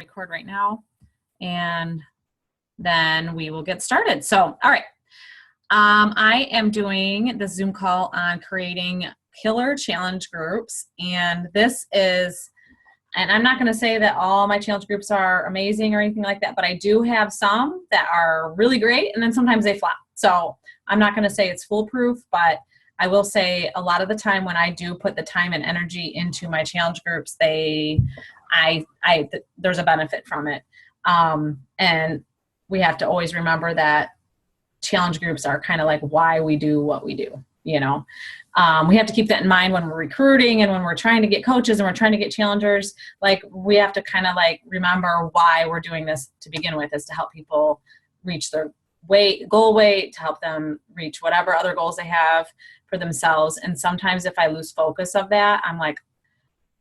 record right now, and then we will get started. So, all right. I am doing the Zoom call on creating killer challenge groups, and this is, and I'm not going to say that all my challenge groups are amazing or anything like that, but I do have some that are really great, and then sometimes they flop. So I'm not going to say it's foolproof, but I will say a lot of the time when I do put the time and energy into my challenge groups, there's a benefit from it. And we have to always remember that challenge groups are kind of like why we do what we do, you know. We have to keep that in mind when we're recruiting and when we're trying to get coaches and we're trying to get challengers. Like, we have to kind of like remember why we're doing this to begin with, is to help people reach their goal weight, to help them reach whatever other goals they have for themselves. And sometimes if I lose focus of that, I'm like,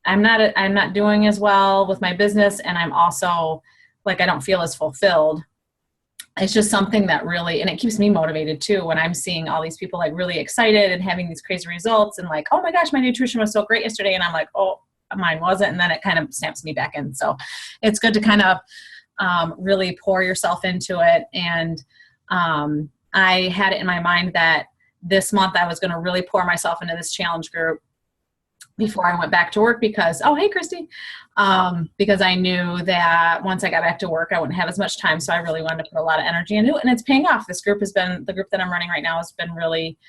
I'm not doing as well with my business, and I'm also like, I don't feel as fulfilled. It's just something that really, and it keeps me motivated too when I'm seeing all these people like really excited and having these crazy results and like, oh my gosh, my nutrition was so great yesterday. And I'm like, oh, mine wasn't. And then it kind of snaps me back in. So it's good to kind of really pour yourself into it. And I had it in my mind that this month I was going to really pour myself into this challenge group before I went back to work because, oh, hey, Christy, because I knew that once I got back to work, I wouldn't have as much time. So I really wanted to put a lot of energy into it, and it's paying off. The group that I'm running right now has been really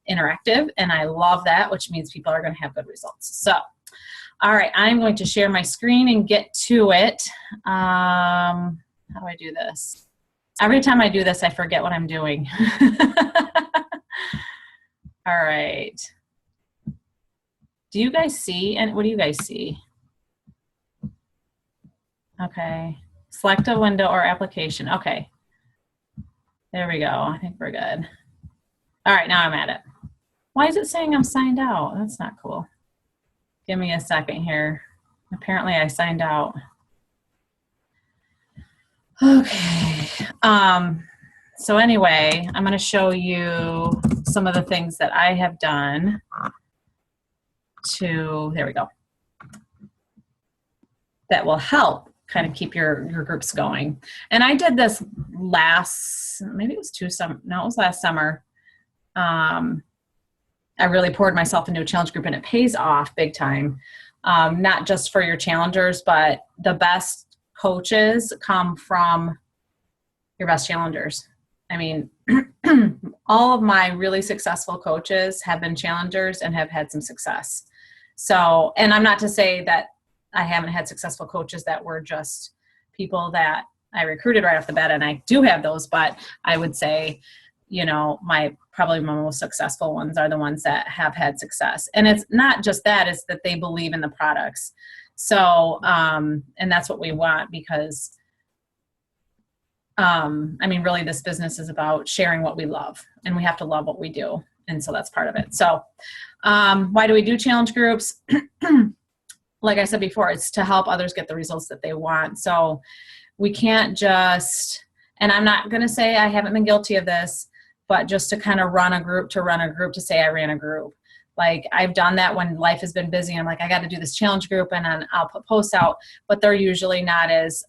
interactive, and I love that, which means people are going to have good results. So, all right, I'm going to share my screen and get to it. How do I do this? Every time I do this, I forget what I'm doing. All right. Do you guys see? And what do you guys see? Okay. Select a window or application. Okay. There we go. I think we're good. All right, now I'm at it. Why is it saying I'm signed out? That's not cool. Give me a second here. Apparently I signed out. Okay. So anyway, I'm going to show you some of the things that I have done there we go, that will help kind of keep your groups going. And I did this last summer. I really poured myself into a challenge group, and it pays off big time. Not just for your challengers, but the best coaches come from your best challengers. I mean, all of my really successful coaches have been challengers and have had some success. So, and I'm not to say that I haven't had successful coaches that were just people that I recruited right off the bat, and I do have those, but I would say, you know, probably my most successful ones are the ones that have had success. And it's not just that, it's that they believe in the products. So, and that's what we want, because I mean, really this business is about sharing what we love, and we have to love what we do. And so that's part of it. So why do we do challenge groups? Like I said before, it's to help others get the results that they want. So we can't just, and I'm not going to say I haven't been guilty of this, but just to kind of run a group to say I ran a group. Like, I've done that when life has been busy. I'm like, I got to do this challenge group, and then I'll put posts out, but they're usually not as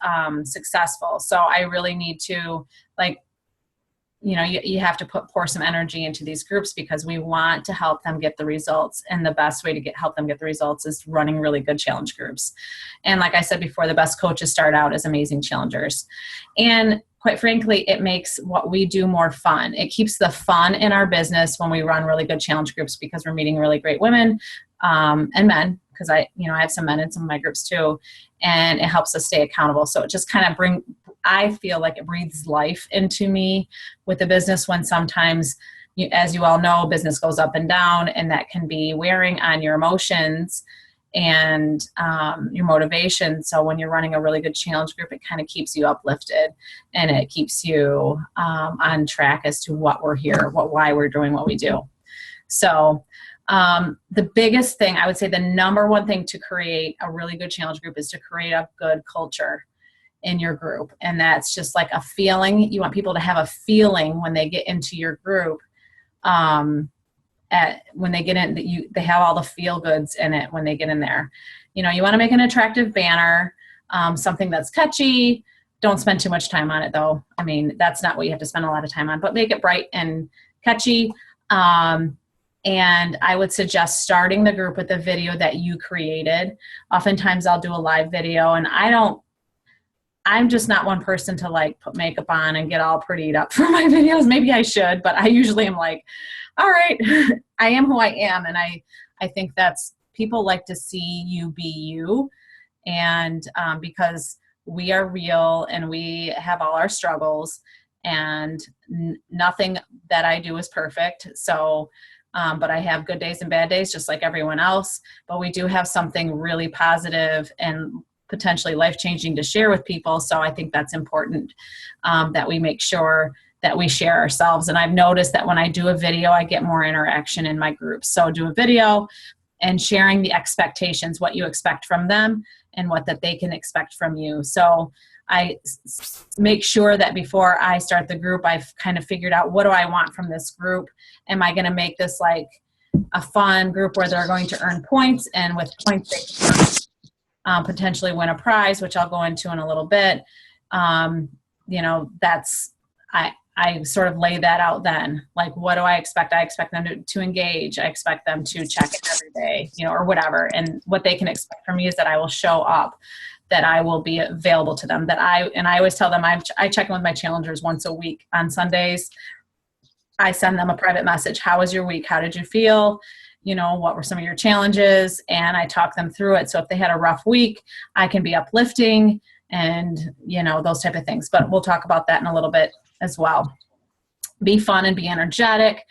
successful. So I really need to, like, you know, you have to pour some energy into these groups, because we want to help them get the results. And the best way to help them get the results is running really good challenge groups. And like I said before, the best coaches start out as amazing challengers. And quite frankly, it makes what we do more fun. It keeps the fun in our business when we run really good challenge groups, because we're meeting really great women and men, because I have some men in some of my groups too, and it helps us stay accountable. So it just kind of I feel like it breathes life into me with the business, when sometimes, as you all know, business goes up and down, and that can be wearing on your emotions and your motivation. So when you're running a really good challenge group, it kind of keeps you uplifted, and it keeps you on track as to what we're here, why we're doing what we do. So the biggest thing, I would say the number one thing to create a really good challenge group is to create a good culture in your group. And that's just like a feeling. You want people to have a feeling when they get into your group. When they get in, they have all the feel goods in it when they get in there. You know, you want to make an attractive banner. something that's catchy. Don't spend too much time on it though. I mean, that's not what you have to spend a lot of time on, but make it bright and catchy. And I would suggest starting the group with a video that you created. Oftentimes I'll do a live video, and I'm just not one person to like put makeup on and get all prettied up for my videos. Maybe I should, but I usually am like, all right, I am who I am. And I think that's, people like to see you be you. And because we are real and we have all our struggles, and nothing that I do is perfect. So, but I have good days and bad days just like everyone else. But we do have something really positive and potentially life-changing to share with people. So I think that's important, that we make sure that we share ourselves. And I've noticed that when I do a video, I get more interaction in my groups. So do a video and sharing the expectations, what you expect from them and what that they can expect from you. So I make sure that before I start the group, I've kind of figured out, what do I want from this group? Am I going to make this like a fun group where they're going to earn points, and with points they can potentially win a prize, which I'll go into in a little bit. You know, that's, I sort of lay that out then. Like, what do I expect? I expect them to engage. I expect them to check it every day, you know, or whatever. And what they can expect from me is that I will show up, that I will be available to them, and I always tell them I check in with my challengers once a week on Sundays. I send them a private message. How was your week? How did you feel? You know, what were some of your challenges? And I talk them through it. So if they had a rough week, I can be uplifting and, you know, those type of things. But we'll talk about that in a little bit as well. Be fun and be energetic.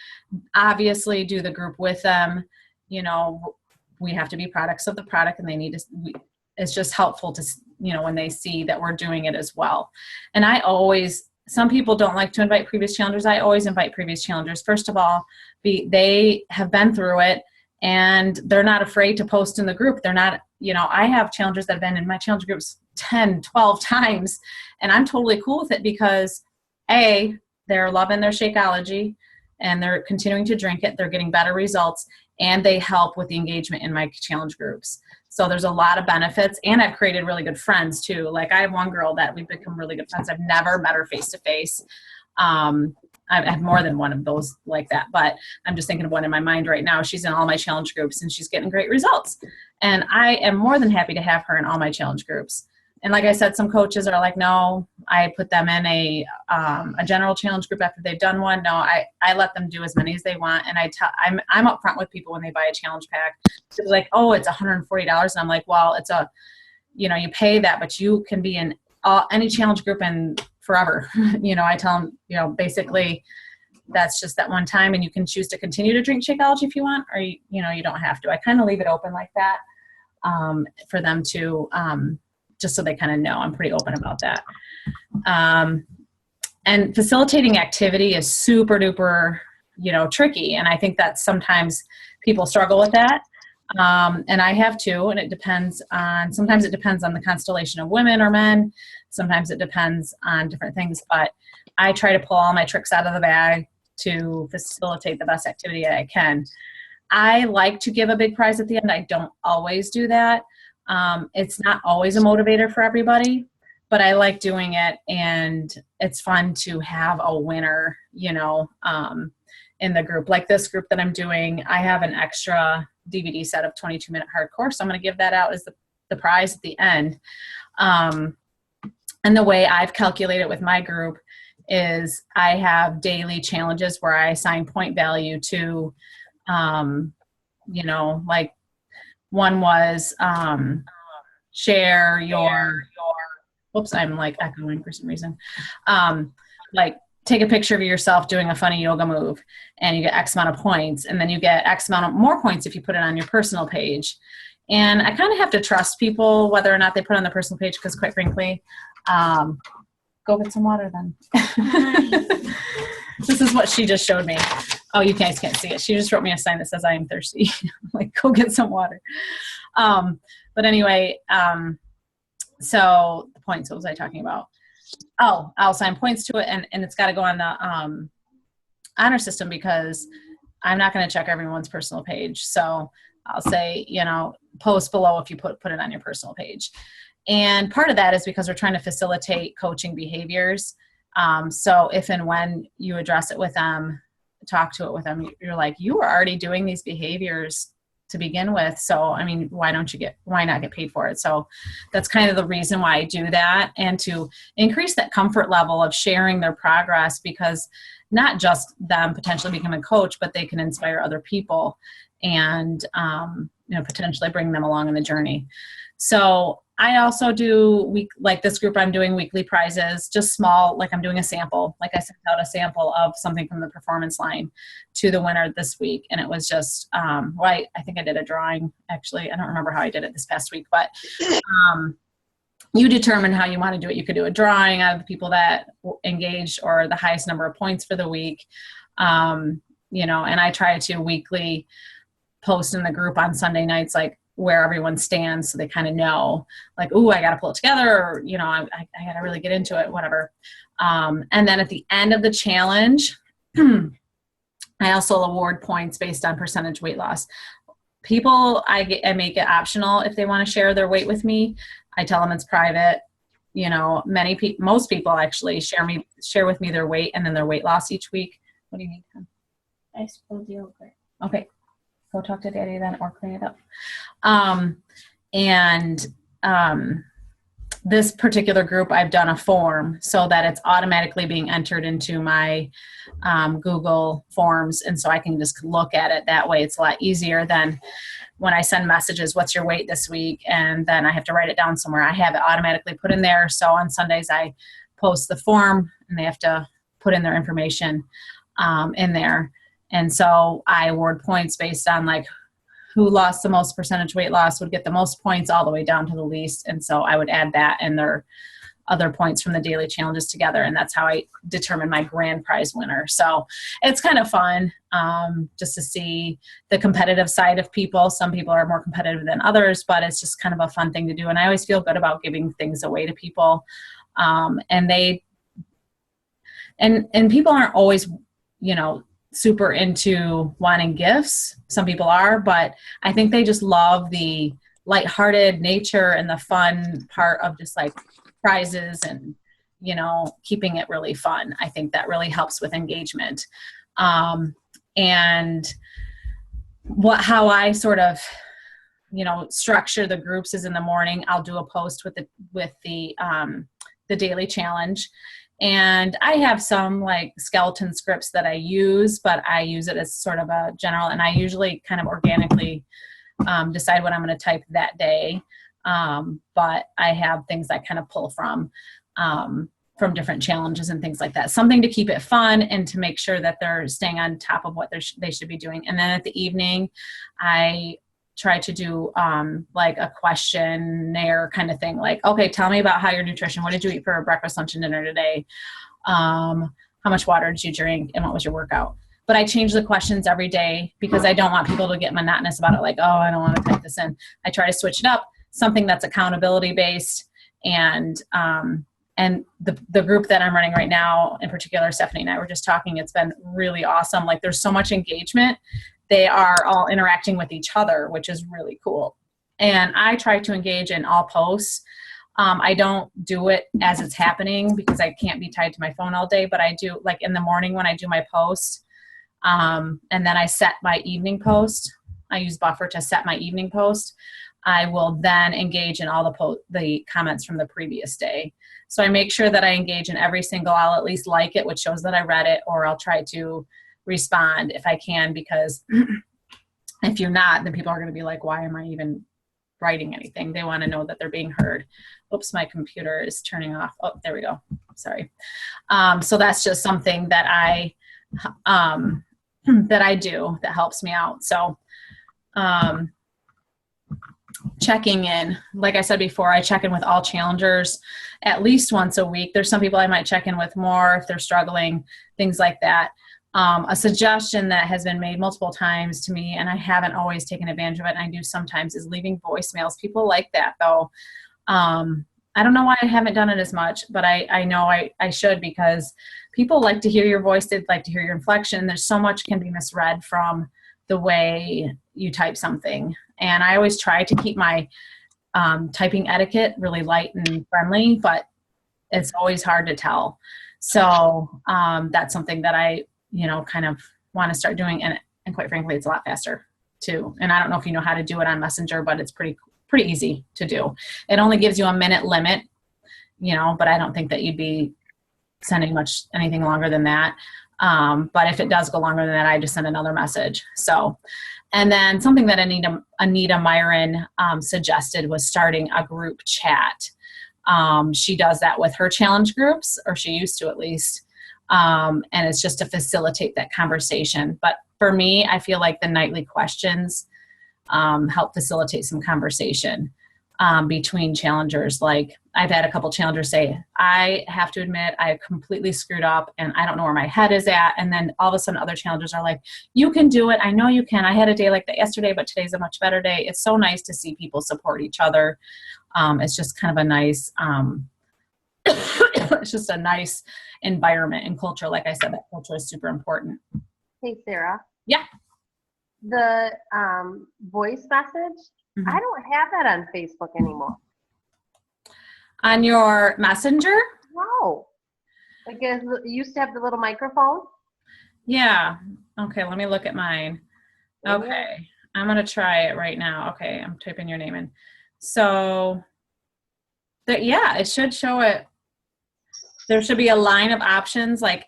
Obviously, do the group with them. You know, we have to be products of the product, and they need to, it's just helpful to, you know, when they see that we're doing it as well. And I always, some people don't like to invite previous challengers. I always invite previous challengers. First of all, they have been through it, and they're not afraid to post in the group. They're not, you know, I have challengers that have been in my challenge groups 10, 12 times, and I'm totally cool with it because they're loving their Shakeology and they're continuing to drink it. They're getting better results, and they help with the engagement in my challenge groups. So there's a lot of benefits, and I've created really good friends too. Like, I have one girl that we've become really good friends. I've never met her face to face. I have more than one of those like that, but I'm just thinking of one in my mind right now. She's in all my challenge groups, and she's getting great results. And I am more than happy to have her in all my challenge groups. And like I said, some coaches are like, no, I put them in a general challenge group after they've done one. No, I let them do as many as they want. And I'm upfront with people when they buy a challenge pack. They're like, oh, it's $140. And I'm like, well, it's you know, you pay that, but you can be in any challenge group and forever. You know, I tell them, you know, basically that's just that one time, and you can choose to continue to drink Shakeology if you want, or, you know, you don't have to. I kind of leave it open like that for them to, just so they kind of know. I'm pretty open about that. And facilitating activity is super duper, you know, tricky. And I think that sometimes people struggle with that. And I have too, and sometimes it depends on the constellation of women or men. Sometimes it depends on different things, but I try to pull all my tricks out of the bag to facilitate the best activity I can. I like to give a big prize at the end. I don't always do that. It's not always a motivator for everybody, but I like doing it, and it's fun to have a winner, you know, in the group. Like this group that I'm doing, I have an extra DVD set of 22-minute hardcore, so I'm going to give that out as the prize at the end. And the way I've calculated with my group is I have daily challenges where I assign point value to, you know, like one was share your whoops, I'm like echoing for some reason. Like, take a picture of yourself doing a funny yoga move, and you get X amount of points, and then you get X amount of more points if you put it on your personal page. And I kind of have to trust people whether or not they put it on their personal page, because quite frankly, go get some water then. This is what she just showed me. Oh, you guys can't see it. She just wrote me a sign that says I am thirsty. I'm like, go get some water. But anyway, so the points, what was I talking about? Oh, I'll assign points to it, and it's got to go on the honor system, because I'm not going to check everyone's personal page. So I'll say, you know, post below if you put it on your personal page. And part of that is because we're trying to facilitate coaching behaviors. So if and when you address it with them, talk to it with them, you're like, you are already doing these behaviors to begin with. So, I mean, why not get paid for it? So that's kind of the reason why I do that, and to increase that comfort level of sharing their progress, because not just them potentially becoming a coach, but they can inspire other people and, potentially bring them along in the journey. So I also do like this group, I'm doing weekly prizes, just small, like I'm doing a sample. Like I sent out a sample of something from the performance line to the winner this week. And it was just, I think I did a drawing, actually. I don't remember how I did it this past week, but you determine how you want to do it. You could do a drawing out of the people that engaged or the highest number of points for the week. And I try to weekly post in the group on Sunday nights, like where everyone stands, so they kind of know, like, ooh, I got to pull it together, or, I got to really get into it, whatever. And then at the end of the challenge, I also award points based on percentage weight loss. People, I make it optional if they want to share their weight with me. I tell them it's private. Most people actually share with me their weight and then their weight loss each week. What do you need? I spilled yogurt. Okay. Go talk to Daddy then, or clean it up. This particular group, I've done a form so that it's automatically being entered into my Google Forms. And so I can just look at it that way. It's a lot easier than when I send messages, what's your weight this week? And then I have to write it down somewhere. I have it automatically put in there. So on Sundays, I post the form and they have to put in their information in there. And so I award points based on like who lost the most percentage weight loss would get the most points all the way down to the least. And so I would add that and their other points from the daily challenges together. And that's how I determine my grand prize winner. So it's kind of fun just to see the competitive side of people. Some people are more competitive than others, but it's just kind of a fun thing to do. And I always feel good about giving things away to people. And people aren't always, super into wanting gifts. Some people are, but I think they just love the lighthearted nature and the fun part of just like prizes and, keeping it really fun. I think that really helps with engagement. And how I sort of, structure the groups is in the morning, I'll do a post with the daily challenge. And I have some like skeleton scripts that I use, but I use it as sort of a general, and I usually kind of organically decide what I'm going to type that day. But I have things I kind of pull from different challenges and things like that. Something to keep it fun and to make sure that they're staying on top of what they should be doing. And then at the evening, I try to do like a questionnaire kind of thing. Like, okay, tell me about how your nutrition, what did you eat for breakfast, lunch, and dinner today? How much water did you drink? And what was your workout? But I change the questions every day because I don't want people to get monotonous about it. Like, oh, I don't want to type this in. I try to switch it up, something that's accountability based. And the group that I'm running right now, in particular, Stephanie and I were just talking, it's been really awesome. Like there's so much engagement. They are all interacting with each other, which is really cool. And I try to engage in all posts. I don't do it as it's happening because I can't be tied to my phone all day, but I do like in the morning when I do my post. And then I set my evening post. I use Buffer to set my evening post. I will then engage in all the comments from the previous day. So I make sure that I engage in every single, I'll at least like it, which shows that I read it, or I'll try to respond if I can, because if you're not, then people are going to be like, why am I even writing anything? They want to know that they're being heard. Oops, my computer is turning off. Oh, there we go. Sorry. So that's just something that I do that helps me out. So checking in, like I said before, I check in with all challengers at least once a week. There's some people I might check in with more if they're struggling, things like that. A suggestion that has been made multiple times to me, and I haven't always taken advantage of it, and I do sometimes, is leaving voicemails. People like that, though. I don't know why I haven't done it as much, but I know I should, because people like to hear your voice. They'd like to hear your inflection. There's so much can be misread from the way you type something. And I always try to keep my typing etiquette, really light and friendly, but it's always hard to tell. So that's something that I, kind of want to start doing. And quite frankly, it's a lot faster too. And I don't know if you know how to do it on Messenger, but it's pretty easy to do. It only gives you a minute limit, but I don't think that you'd be sending anything longer than that. But if it does go longer than that, I just send another message. So, and then something that Anita Myron suggested was starting a group chat. She does that with her challenge groups, or she used to at least. And it's just to facilitate that conversation. But for me, I feel like the nightly questions help facilitate some conversation between challengers. Like I've had a couple challengers say, I have to admit I completely screwed up and I don't know where my head is at. And then all of a sudden other challengers are like, you can do it. I know you can. I had a day like that yesterday, but today's a much better day. It's so nice to see people support each other. It's just kind of a nice, it's just a nice environment and culture. Like I said, that culture is super important. Hey, Sarah. Yeah. The voice message, Mm-hmm. I don't have that on Facebook anymore. On your Messenger? No. Like it used to have the little microphone. Yeah. Okay, let me look at mine. Okay. I'm going to try it right now. Okay, I'm typing your name in. So, yeah, it should show it. There should be a line of options like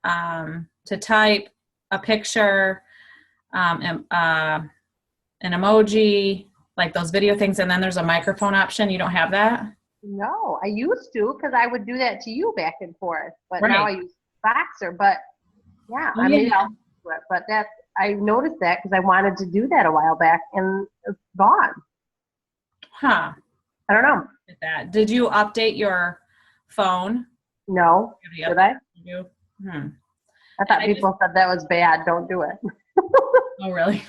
to type, a picture, an emoji, like those video things, and then there's a microphone option. You don't have that? No, I used to because I would do that to you back and forth, but Right. now I use Boxer. But yeah, Oh, I mean, yeah. I'll do it. But I noticed that because I wanted to do that a while back, and it's gone. Huh. I don't know. Look at that. Did you update your phone? No, Yep. did I? You? I thought I people said that was bad. Don't do it. Oh, really?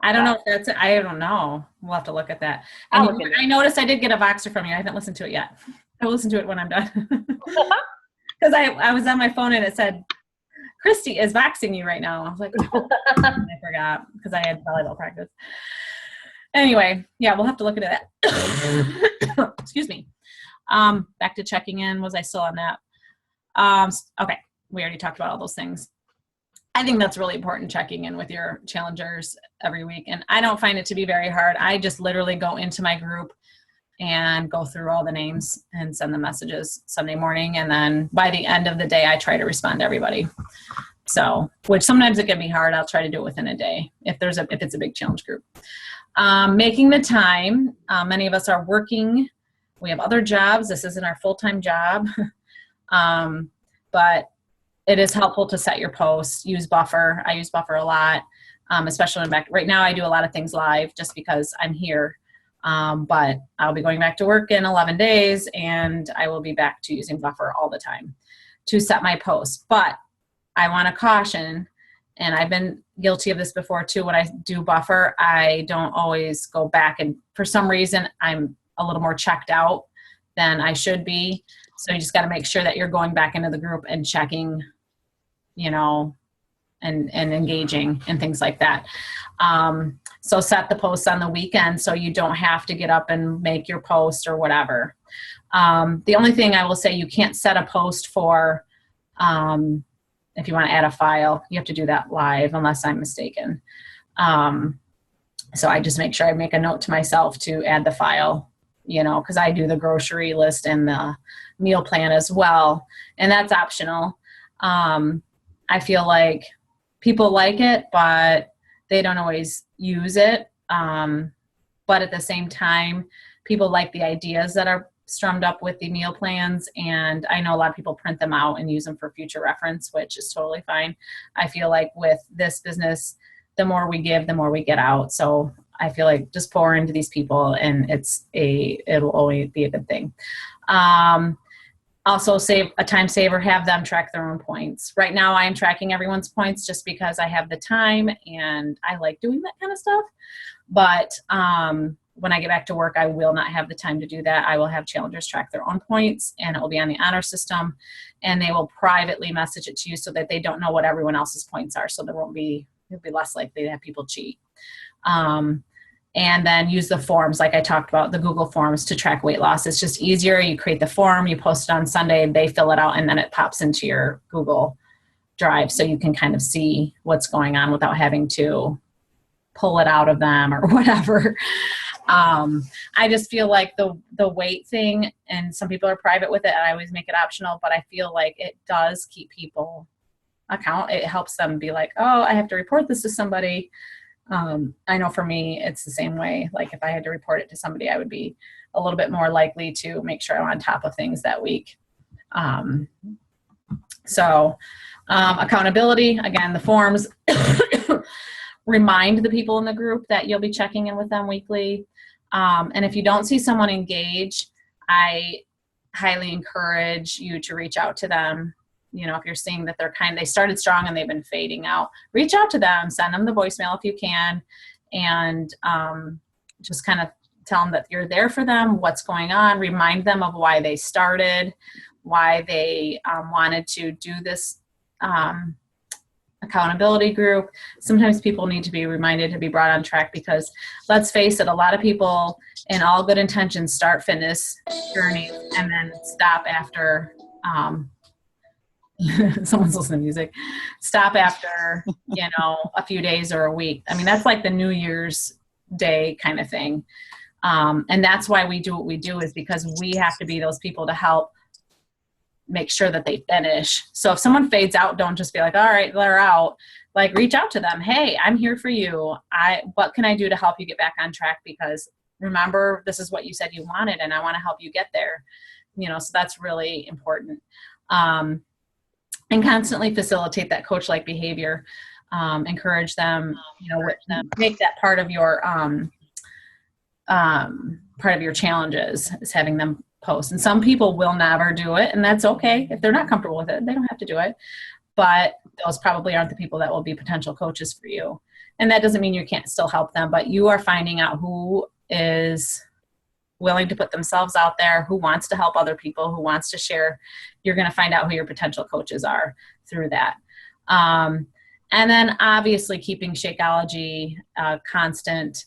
I don't know if that's it. I don't know. We'll have to look at that. I'll And look at it. I noticed I did get a Voxer from you. I haven't listened to it yet. I'll listen to it when I'm done. Because I was on my phone and it said, Christy is Voxing you right now. I was like, oh. And I forgot because I had volleyball practice. Anyway, yeah, we'll have to look into that. Excuse me. Back to checking in. Was I still on that? Okay. We already talked about all those things. I think that's really important, checking in with your challengers every week. And I don't find it to be very hard. I just literally go into my group and go through all the names and send the messages Sunday morning. And then by the end of the day, I try to respond to everybody. So, which sometimes it can be hard. I'll try to do it within a day if it's a big challenge group. Making the time. Many of us are working. We have other jobs. This isn't our full-time job. But it is helpful to set your posts, use Buffer. I use Buffer a lot, especially right now I do a lot of things live just because I'm here. But I'll be going back to work in 11 days and I will be back to using Buffer all the time to set my posts. But I want to caution, and I've been guilty of this before too, when I do Buffer, I don't always go back, and for some reason I'm a little more checked out than I should be. So you just got to make sure that you're going back into the group and checking, and engaging and things like that. So set the posts on the weekend so you don't have to get up and make your post or whatever. The only thing I will say, you can't set a post for, if you want to add a file, you have to do that live unless I'm mistaken. So I just make sure I make a note to myself to add the file, because I do the grocery list and the meal plan as well. And that's optional. I feel like people like it, but they don't always use it. But at the same time, people like the ideas that are strummed up with the meal plans. And I know a lot of people print them out and use them for future reference, which is totally fine. I feel like with this business, the more we give, the more we get out. So I feel like just pour into these people and it'll always be a good thing. Also save a time saver, have them track their own points. Right now I am tracking everyone's points just because I have the time and I like doing that kind of stuff. But when I get back to work, I will not have the time to do that. I will have challengers track their own points and it will be on the honor system, and they will privately message it to you so that they don't know what everyone else's points are. So it'll be less likely to have people cheat. and then use the forms like I talked about, the Google Forms to track weight loss. It's just easier. You create the form, you post it on Sunday, they fill it out, and then it pops into your Google Drive so you can kind of see what's going on without having to pull it out of them or whatever. I just feel like the weight thing, and some people are private with it, and I always make it optional, but I feel like it does keep people account. It helps them be like, oh, I have to report this to somebody. I know for me, it's the same way. Like if I had to report it to somebody, I would be a little bit more likely to make sure I'm on top of things that week. Accountability, again, the forms, remind the people in the group that you'll be checking in with them weekly. And if you don't see someone engage, I highly encourage you to reach out to them. You know, if you're seeing that they started strong and they've been fading out, reach out to them, send them the voicemail if you can, and just kind of tell them that you're there for them, what's going on, remind them of why they started, why they wanted to do this accountability group. Sometimes people need to be reminded to be brought on track because, let's face it, a lot of people in all good intentions start fitness journeys and then stop after someone's listening to music, stop after, a few days or a week. I mean, that's like the New Year's Day kind of thing. And that's why we do what we do, is because we have to be those people to help make sure that they finish. So if someone fades out, don't just be like, all right, they're out. Like, reach out to them. Hey, I'm here for you. What can I do to help you get back on track? Because remember, this is what you said you wanted, and I want to help you get there. So that's really important. And constantly facilitate that coach-like behavior. Encourage them, make that part of your challenges, is having them post. And some people will never do it, and that's okay. If they're not comfortable with it, they don't have to do it. But those probably aren't the people that will be potential coaches for you. And that doesn't mean you can't still help them, but you are finding out who is willing to put themselves out there, who wants to help other people, who wants to share. You're going to find out who your potential coaches are through that. And then obviously keeping Shakeology a constant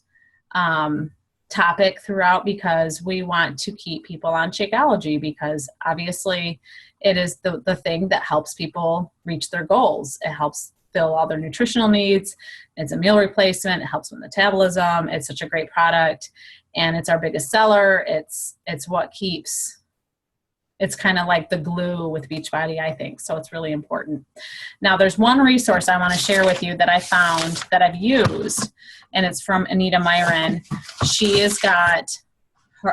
topic throughout, because we want to keep people on Shakeology, because obviously it is the thing that helps people reach their goals. It helps fill all their nutritional needs. It's a meal replacement. It helps with metabolism. It's such a great product, and it's our biggest seller. It's what keeps, it's kind of like the glue with Beachbody, I think. So it's really important. Now, there's one resource I want to share with you that I found that I've used, and it's from Anita Myron. She has got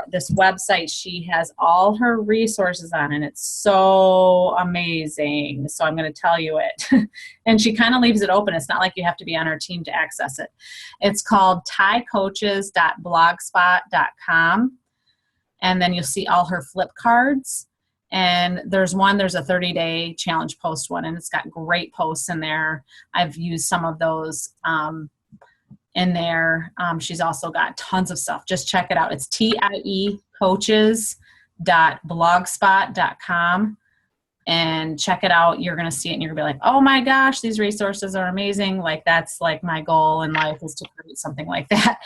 this website. She has all her resources on, and it's so amazing. So I'm going to tell you it. And she kind of leaves it open. It's not like you have to be on her team to access it. It's called thaicoaches.blogspot.com. And then you'll see all her flip cards. And there's a 30-day challenge post one, and it's got great posts in there. I've used some of those in there. She's also got tons of stuff. Just check it out. It's tiecoaches.blogspot.com, and check it out. You're going to see it and you're going to be like, oh my gosh, these resources are amazing. Like, that's like my goal in life, is to create something like that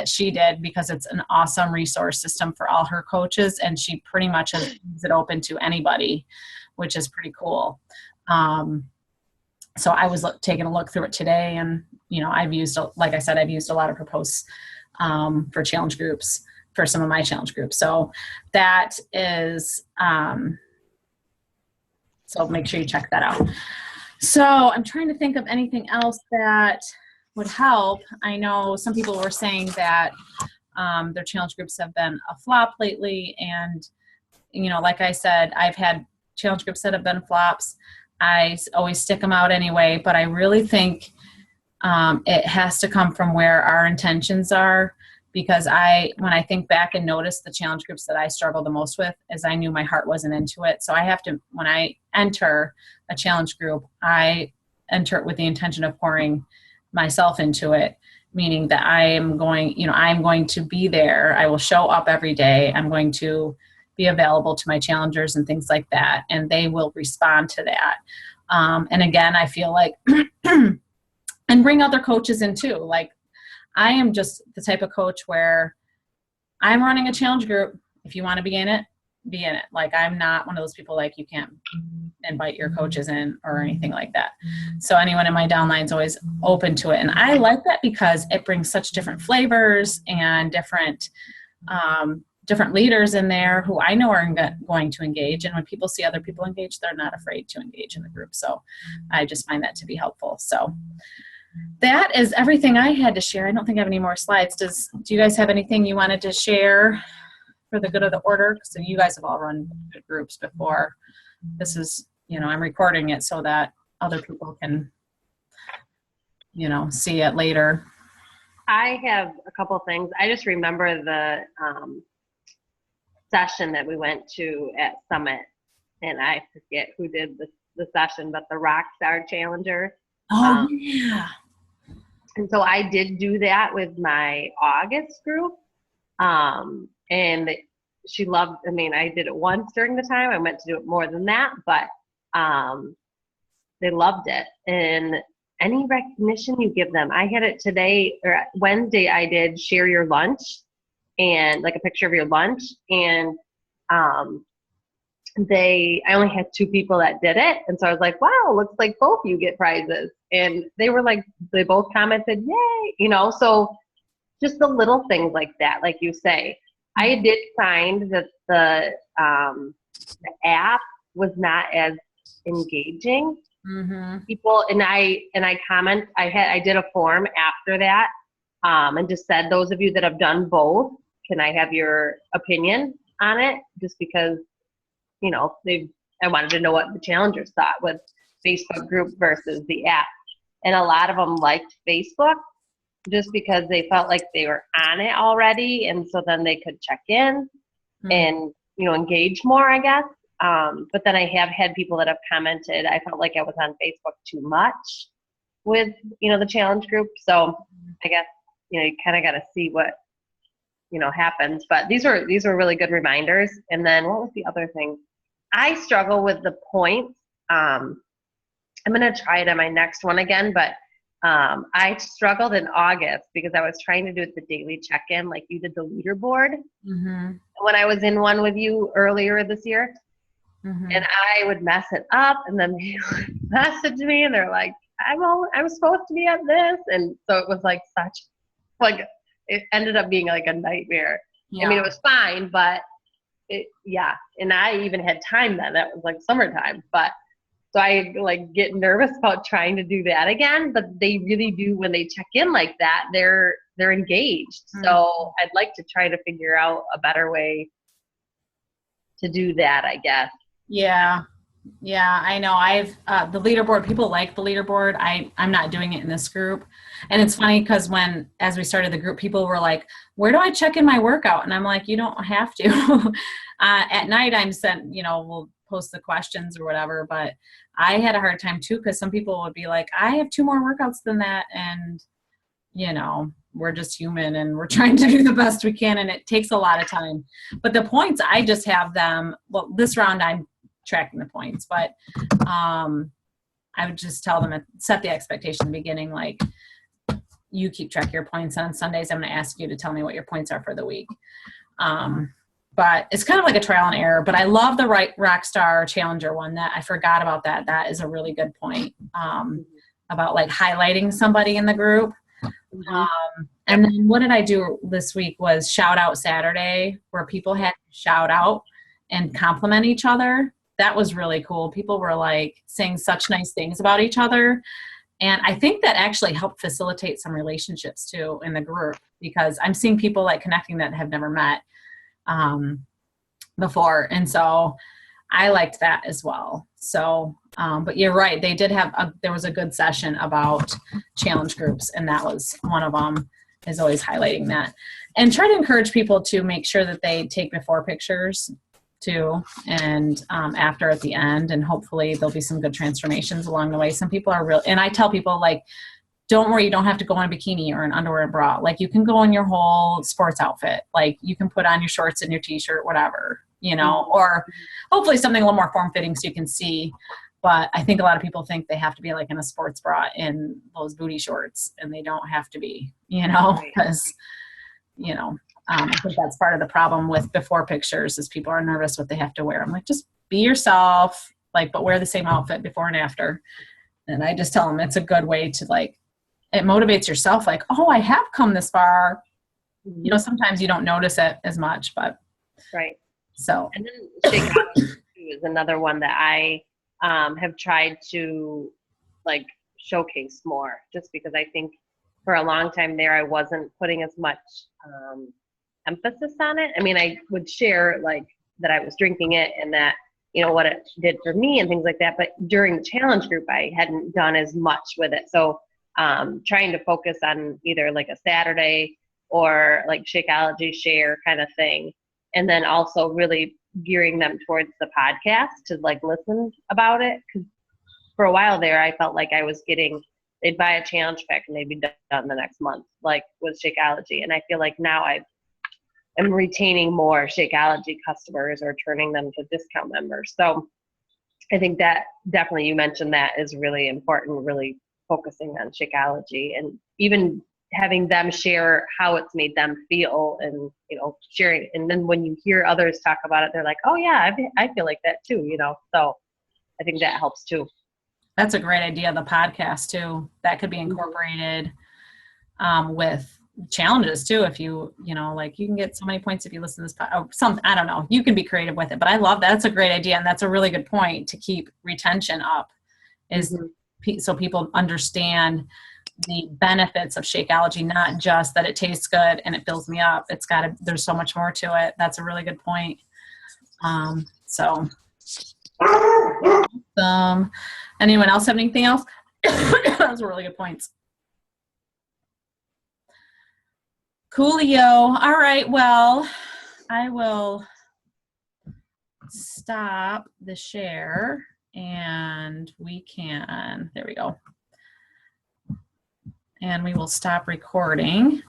she did, because it's an awesome resource system for all her coaches. And she pretty much has it open to anybody, which is pretty cool. So I was taking a look through it today, and I've used, like I said, I've used a lot of her posts for challenge groups, for some of my challenge groups. So that is, so make sure you check that out. So I'm trying to think of anything else that would help. I know some people were saying that their challenge groups have been a flop lately. And, like I said, I've had challenge groups that have been flops. I always stick them out anyway, but I really think it has to come from where our intentions are, because when I think back and notice the challenge groups that I struggle the most with, is I knew my heart wasn't into it. So I have to, when I enter a challenge group, I enter it with the intention of pouring myself into it, meaning that I'm going to be there. I will show up every day. I'm going to be available to my challengers and things like that, and they will respond to that. And again, I feel like, and bring other coaches in too. Like, I am just the type of coach where I'm running a challenge group. If you want to be in it, be in it. Like, I'm not one of those people like you can't invite your coaches in or anything like that. So anyone in my downline is always open to it. And I like that because it brings such different flavors and different leaders in there who I know are going to engage. And when people see other people engage, they're not afraid to engage in the group. So I just find that to be helpful. So that is everything I had to share. I don't think I have any more slides. Do you guys have anything you wanted to share for the good of the order? So you guys have all run good groups before. This is, I'm recording it so that other people can, see it later. I have a couple of things. I just remember the session that we went to at Summit, and I forget who did the session, but the Rockstar Challenger. Oh, yeah. And so I did do that with my August group. And she loved, I did it once during the time. I meant to do it more than that, but they loved it. And any recognition you give them, I had it today or Wednesday, I did share your lunch and like a picture of your lunch. And I only had 2 people that did it. And so I was like, wow, looks like both you get prizes. And they were like, they both commented, yay, so just the little things like that, like you say. I did find that the app was not as engaging. Mm-hmm. People, and I did a form after that and just said, those of you that have done both, can I have your opinion on it? Just because, I wanted to know what the challengers thought with Facebook group versus the app. And a lot of them liked Facebook just because they felt like they were on it already. And so then they could check in and, engage more, I guess. But then I have had people that have commented, I felt like I was on Facebook too much with, the challenge group. So I guess, you kind of got to see what, happens. But these were really good reminders. And then what was the other thing? I struggle with the points. I'm going to try it on my next one again, but I struggled in August because I was trying to do the daily check-in like you did the leaderboard when I was in one with you earlier this year. And I would mess it up, and then they would message me and they're like, I'm supposed to be at this. And so it was like it ended up being like a nightmare. Yeah. It was fine, but and I even had time then. That was like summertime, but so I get nervous about trying to do that again. But they really do, when they check in like that, they're engaged. So I'd like to try to figure out a better way to do that, I guess. Yeah, I know. I've the leaderboard. People like the leaderboard. I'm not doing it in this group, and it's funny because as we started the group, people were like, "Where do I check in my workout?" And I'm like, "You don't have to." At night, I'm sent. We'll post the questions or whatever. But I had a hard time too because some people would be like, "I have 2 more workouts than that," and we're just human and we're trying to do the best we can, and it takes a lot of time. But the points, I just have them. Well, this round I'm tracking the points, but I would just tell them, set the expectation in the beginning, like, you keep track of your points, and on Sundays I'm going to ask you to tell me what your points are for the week. But it's kind of like a trial and error. But I love the Rockstar Challenger one. That I forgot about that. That is a really good point about highlighting somebody in the group. And then what did I do this week was Shout Out Saturday, where people had to shout out and compliment each other. That was really cool. People were saying such nice things about each other. And I think that actually helped facilitate some relationships too in the group, because I'm seeing people connecting that have never met before. And so I liked that as well. So, but you're right. They did there was a good session about challenge groups, and that was one of them, is always highlighting that. And try to encourage people to make sure that they take before pictures too, and after at the end, and hopefully there'll be some good transformations along the way. Some people are real, and I tell people don't worry, you don't have to go in a bikini or an underwear and bra. You can go in your whole sports outfit. You can put on your shorts and your t-shirt, whatever, or hopefully something a little more form-fitting so you can see. But I think a lot of people think they have to be like in a sports bra in those booty shorts, and they don't have to be, Right. because, I think that's part of the problem with before pictures is people are nervous what they have to wear. I'm like, just be yourself, but wear the same outfit before and after. And I just tell them it's a good way to it motivates yourself. Like, oh, I have come this far. Sometimes you don't notice it as much, but Right. so. And then Shakeology is another one that I have tried to showcase more, just because I think for a long time there I wasn't putting as much emphasis on it. I mean, I would share that I was drinking it and that what it did for me and things like that. But during the challenge group, I hadn't done as much with it. So trying to focus on either a Saturday or Shakeology share kind of thing. And then also really gearing them towards the podcast to listen about it. Because for a while there, I felt like I was they'd buy a challenge pack and they'd be done the next month, with Shakeology. And I feel like now I'm retaining more Shakeology customers or turning them to discount members. So I think that definitely, you mentioned that is really important, really focusing on Shakeology and even having them share how it's made them feel and, sharing. And then when you hear others talk about it, they're like, oh yeah, I feel like that too, So I think that helps too. That's a great idea. The podcast too, that could be incorporated with challenges too. If you can get so many points if you listen to this something, I don't know, you can be creative with it, but I love that. That's a great idea. And that's a really good point to keep retention up is so people understand the benefits of Shakeology, not just that it tastes good and it fills me up. There's so much more to it. That's a really good point. Anyone else have anything else? Those were really good points. Coolio. All right. Well, I will stop the share and there we go. And we will stop recording.